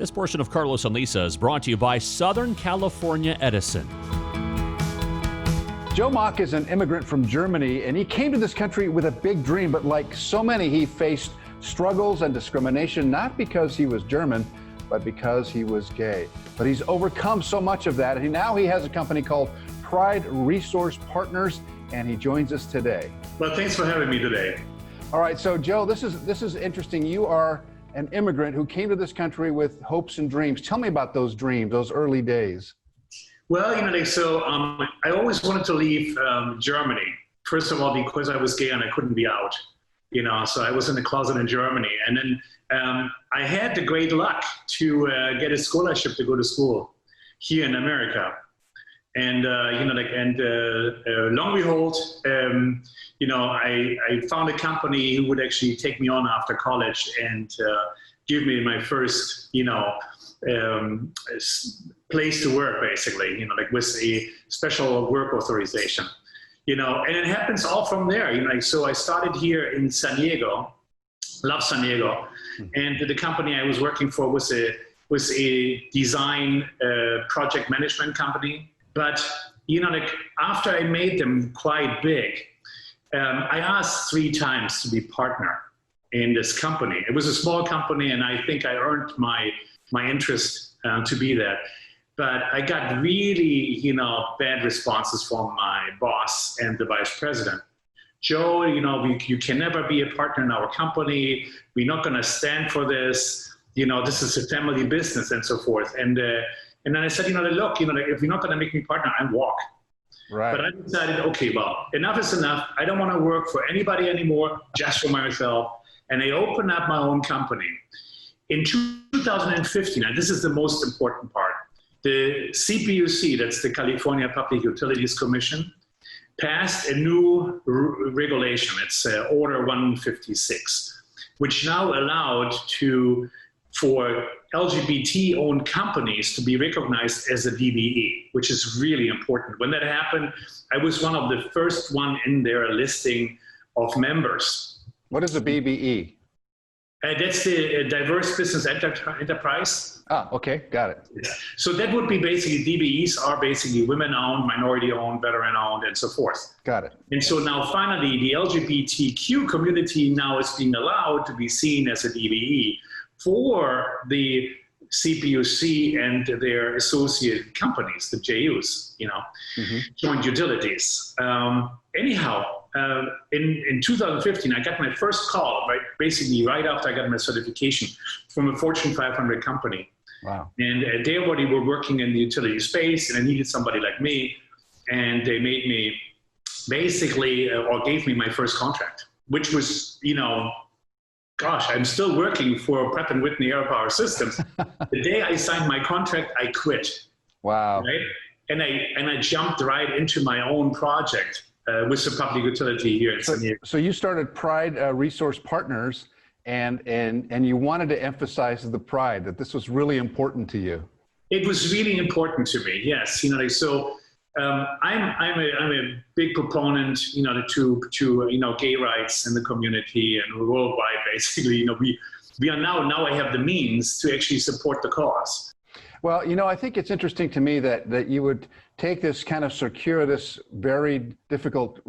This portion of Carlos Amezcua is brought to you by Southern California Edison. Joe Maak is an immigrant from Germany, and he came to this country with a big dream, but like so many, he faced struggles and discrimination, not because he was German, but because he was gay. But he's overcome so much of that, and now he has a company called Pride Resource Partners, and he joins us today. Well, thanks for having me today. All right, so Joe, this is interesting. You are an immigrant who came to this country with hopes and dreams. Tell me about those dreams, those early days. Well, I always wanted to leave Germany. First of all, because I was gay and I couldn't be out, so I was in the closet in Germany. And then I had the great luck to get a scholarship to go to school here in America. And, long behold, I found a company who would actually take me on after college and give me my first, place to work, basically, with a special work authorization, and it happens all from there. So I started here in San Diego, love San Diego, and the company I was working for was a design project management company. But, after I made them quite big, I asked 3 times to be partner in this company. It was a small company, and I think I earned my interest to be that. But I got really, bad responses from my boss and the vice president. Joe, you can never be a partner in our company. We're not going to stand for this. This is a family business and so forth. And then I said, look, if you're not going to make me partner, I walk. Right. But I decided, okay, well, enough is enough. I don't want to work for anybody anymore, just for myself. And I opened up my own company. In 2015, and this is the most important part, the CPUC, that's the California Public Utilities Commission, passed a new regulation. It's Order 156, which now allowed for LGBT-owned companies to be recognized as a DBE, which is really important. When that happened, I was one of the first one in their listing of members. What is a BBE? That's the diverse business enterprise. Ah, okay, got it. Yeah. So that would be basically, DBEs are basically women-owned, minority-owned, veteran-owned, and so forth. Got it. And so now finally, the LGBTQ community now is being allowed to be seen as a DBE for the CPUC and their associated companies, the JUs, joint utilities. In 2015, I got my first call, right after I got my certification, from a Fortune 500 company. Wow. And they already were working in the utility space, and I needed somebody like me. And they made me or gave me my first contract, which was, I'm still working for Pratt & Whitney Air Power Systems. The day I signed my contract, I quit. Wow. Right? And I jumped right into my own project with the public utility here in San Diego. So you started Pride Resource Partners, and you wanted to emphasize the pride, that this was really important to you. It was really important to me, yes. I'm a big proponent, to gay rights in the community and worldwide. Basically, we are now I have the means to actually support the cause. Well, I think it's interesting to me that you would take this kind of circuitous, very difficult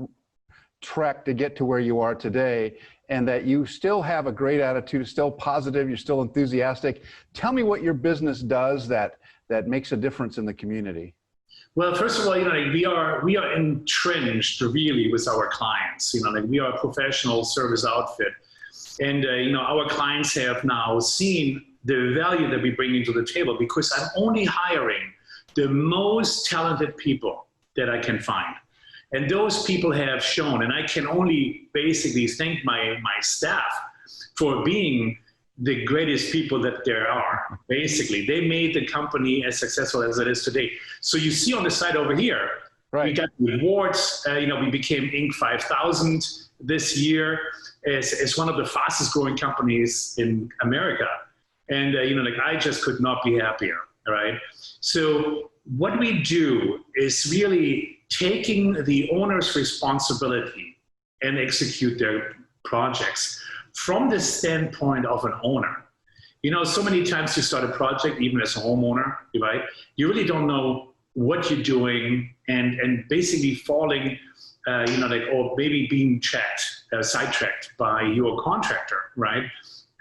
trek to get to where you are today, and that you still have a great attitude, still positive, you're still enthusiastic. Tell me what your business does that makes a difference in the community. Well, first of all, we are entrenched really with our clients. We are a professional service outfit, and our clients have now seen the value that we bring into the table, because I'm only hiring the most talented people that I can find. And those people have shown, and I can only basically thank my staff for being the greatest people that there are. Basically, they made the company as successful as it is today. So you see on the side over here, right, we got awards. We became Inc. 5000 this year as one of the fastest growing companies in America. And, I just could not be happier, right? So what we do is really taking the owner's responsibility and execute their projects from the standpoint of an owner. You know, so many times you start a project, even as a homeowner, right? You really don't know what you're doing, and basically falling, you know, like, or maybe being sidetracked by your contractor, right?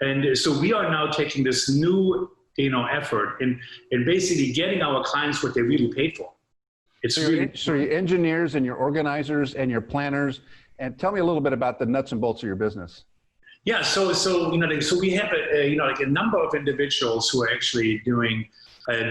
And so we are now taking this new, you know, effort in basically getting our clients what they really paid for. It's So really so your engineers and your organizers and your planners, and tell me a little bit about the nuts and bolts of your business. yeah. So you know, like, so we have you know, like a number of individuals who are actually doing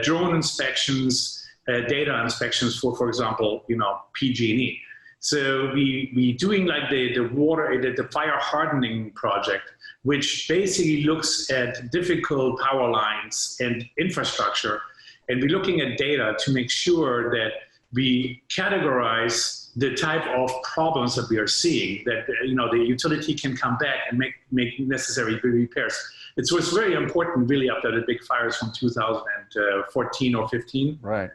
drone inspections, data inspections for example, you know, PG&E. So we doing like the fire hardening project, which basically looks at difficult power lines and infrastructure. And we're looking at data to make sure that we categorize the type of problems that we are seeing, that, you know, the utility can come back and make necessary repairs. It's very important really after the big fires from 2014 or 15. Right.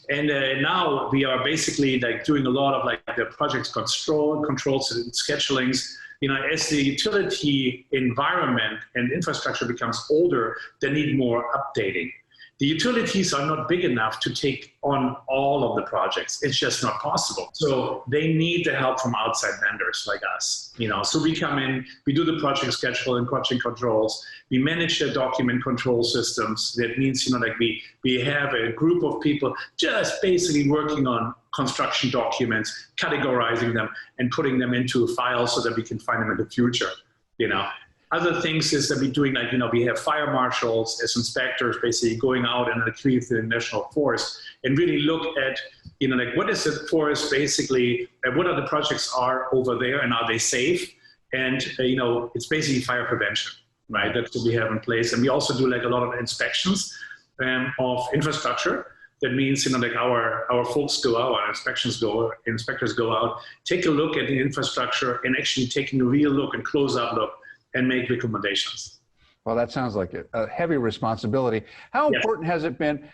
And now we are basically like doing a lot of like the project controls and schedulings. You know, as the utility environment and infrastructure becomes older, they need more updating. The utilities are not big enough to take on all of the projects. It's just not possible. So they need the help from outside vendors like us. You know, so we come in, we do the project schedule and project controls. We manage the document control systems. That means, you know, like we have a group of people just basically working on construction documents, categorizing them and putting them into a file so that we can find them in the future, you know. Other things is that we're doing, like, you know, we have fire marshals as inspectors basically going out and retrieve the national forest and really look at, you know, like, what is the forest basically, what are the projects are over there and are they safe? And, you know, it's basically fire prevention, right? That's what we have in place. And we also do like a lot of inspections of infrastructure. That means, you know, like our folks go out, our inspectors go out, take a look at the infrastructure and actually taking a real look and close-up look and make recommendations. Well, that sounds like a heavy responsibility. How important has it been?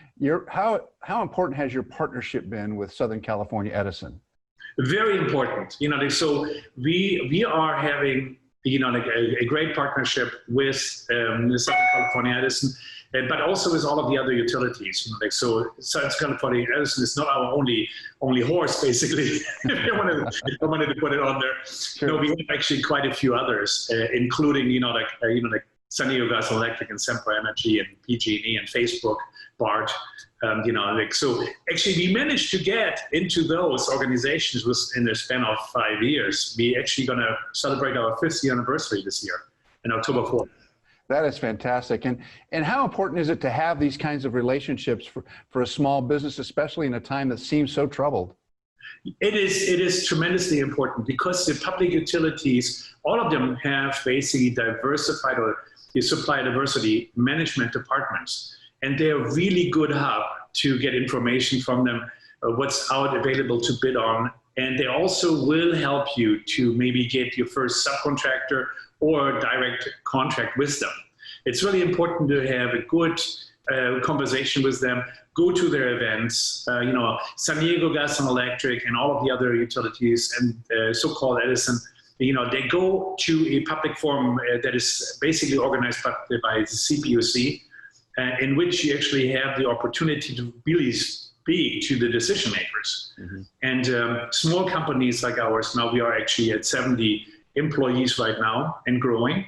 How important has your partnership been with Southern California Edison? Very important. You know, like, so we are having, you know, like a great partnership with the Southern California Edison, but also with all of the other utilities. You know, like, so Southern California Edison is not our only horse, basically. I wanted to put it on there. Sure. No, we have actually quite a few others, including, you know, like San Diego Gas and Electric and Sempra Energy and PG&E and Facebook, BART. You know, like, so actually we managed to get into those organizations in the span of 5 years. We actually going to celebrate our 5th anniversary this year in October 4th. That is fantastic. And how important is it to have these kinds of relationships for a small business, especially in a time that seems so troubled? It is tremendously important because the public utilities, all of them have basically diversified or supply diversity management departments. And they're a really good hub to get information from them, what's out available to bid on. And they also will help you to maybe get your first subcontractor or direct contract with them. It's really important to have a good conversation with them, go to their events. You know, San Diego Gas and Electric and all of the other utilities and so-called Edison, you know, they go to a public forum that is basically organized by the CPUC, in which you actually have the opportunity to really speak to the decision makers. Mm-hmm. And small companies like ours, now we are actually at 70 employees right now and growing,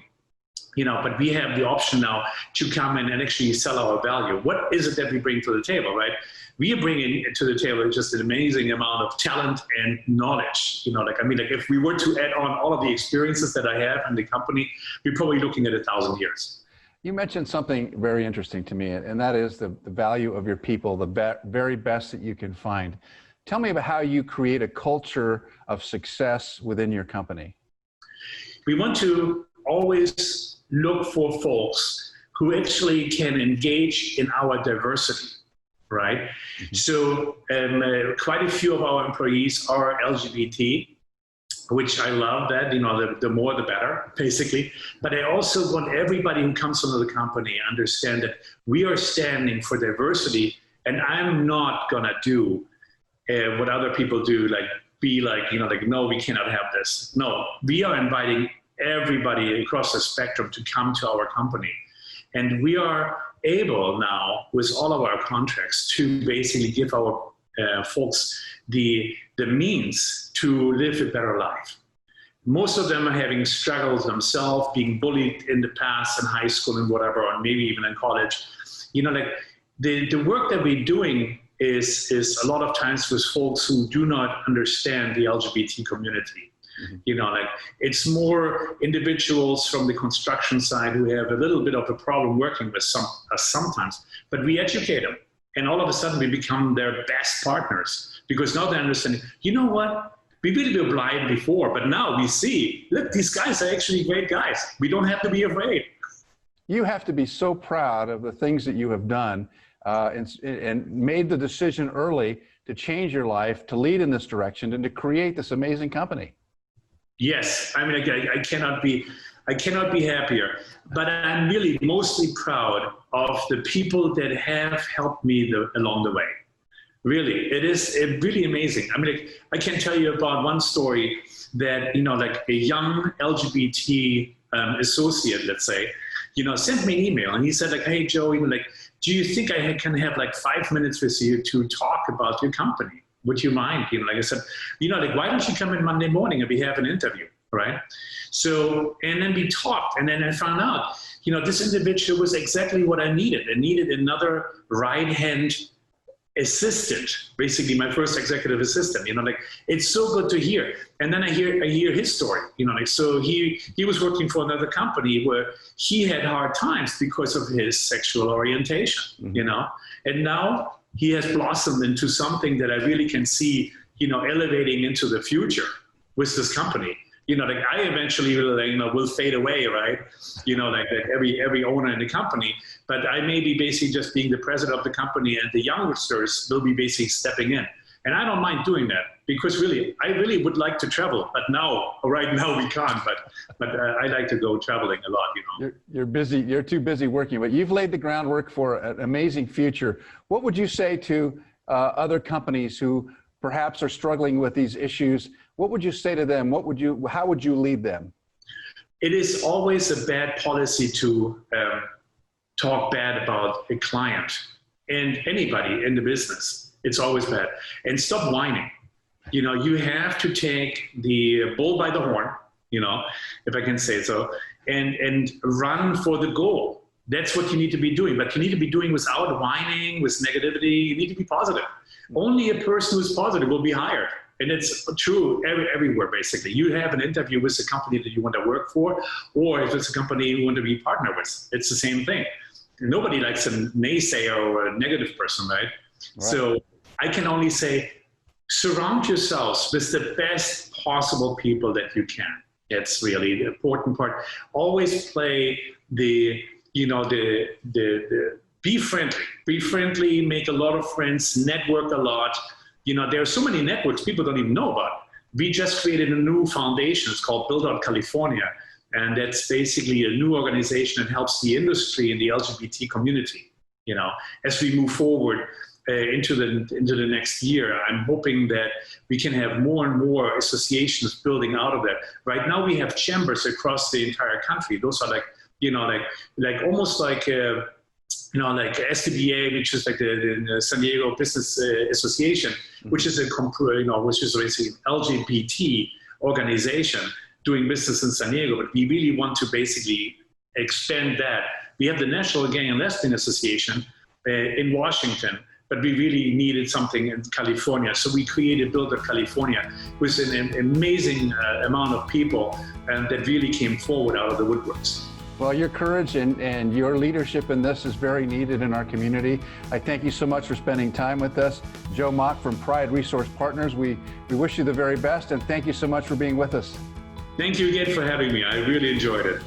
you know, but we have the option now to come in and actually sell our value. What is it that we bring to the table, right? We are bringing to the table just an amazing amount of talent and knowledge. You know, like, I mean, like, if we were to add on all of the experiences that I have in the company, we're probably looking at 1,000 years. You mentioned something very interesting to me, and that is the value of your people, the very best that you can find. Tell me about how you create a culture of success within your company. We want to always look for folks who actually can engage in our diversity, right? Mm-hmm. So quite a few of our employees are LGBT, which I love that, you know, the more the better, basically. But I also want everybody who comes into the company to understand that we are standing for diversity, and I'm not gonna do what other people do, like be like, you know, like, no, we cannot have this. No, we are inviting everybody across the spectrum to come to our company. And we are able now, with all of our contracts, to basically give our folks the means to live a better life. Most of them are having struggles themselves, being bullied in the past in high school and whatever, or maybe even in college. You know, like the work that we're doing is a lot of times with folks who do not understand the LGBT community. Mm-hmm. You know, like it's more individuals from the construction side who have a little bit of a problem working with us sometimes, but we educate them. And all of a sudden we become their best partners because now they understand, you know what? We really were blind before, but now we see, look, these guys are actually great guys. We don't have to be afraid. You have to be so proud of the things that you have done and made the decision early to change your life, to lead in this direction, and to create this amazing company. Yes, I mean, I cannot be happier, but I'm really mostly proud of the people that have helped me along the way. Really, it is really amazing. I mean, like, I can tell you about one story that, you know, like a young LGBT associate, let's say, you know, sent me an email and he said like, hey, Joe, you know, like, do you think I can have like 5 minutes with you to talk about your company? Would you mind? You know, like I said, you know, like, why don't you come in Monday morning and we have an interview, right? So, and then we talked, and then I found out, you know, this individual was exactly what I needed. I needed another right-hand assistant, basically my first executive assistant, you know, like, it's so good to hear. And then I hear his story, you know, like, so he was working for another company where he had hard times because of his sexual orientation, mm-hmm. you know, and now he has blossomed into something that I really can see, you know, elevating into the future with this company. You know, like I eventually will, you know, will fade away, right? You know, like every owner in the company, but I may be basically just being the president of the company, and the youngsters will be basically stepping in. And I don't mind doing that because really, I really would like to travel, but right now we can't, but I like to go traveling a lot, you know. You're busy, you're too busy working, but you've laid the groundwork for an amazing future. What would you say to other companies who perhaps are struggling with these issues? What would you say to them? How would you lead them? It is always a bad policy to talk bad about a client and anybody in the business. It's always bad. And stop whining. You know, you have to take the bull by the horn, you know, if I can say so, and run for the goal. That's what you need to be doing, but you need to be doing without whining, with negativity. You need to be positive. Only a person who's positive will be hired. And it's true everywhere, basically. You have an interview with a company that you want to work for, or if it's a company you want to be partner with, it's the same thing. Nobody likes a naysayer or a negative person, right? So I can only say, surround yourselves with the best possible people that you can. That's really the important part. Always play be friendly, make a lot of friends, network a lot. You know, there are so many networks people don't even know about. We just created a new foundation. It's called BEONDTV California. And that's basically a new organization that helps the industry and the LGBT community. You know, as we move forward into the next year, I'm hoping that we can have more and more associations building out of that. Right now we have chambers across the entire country. Those are like, you know, like almost like, you know, like SDBA, which is like the San Diego Business Association, which is which is basically an LGBT organization doing business in San Diego. But we really want to basically expand that. We have the National Gay and Lesbian Association in Washington, but we really needed something in California. So we created BEONDTV California with an amazing amount of people that really came forward out of the woodworks. Well, your courage and your leadership in this is very needed in our community. I thank you so much for spending time with us. Joe Maak from Pride Resource Partners, we wish you the very best, and thank you so much for being with us. Thank you again for having me. I really enjoyed it.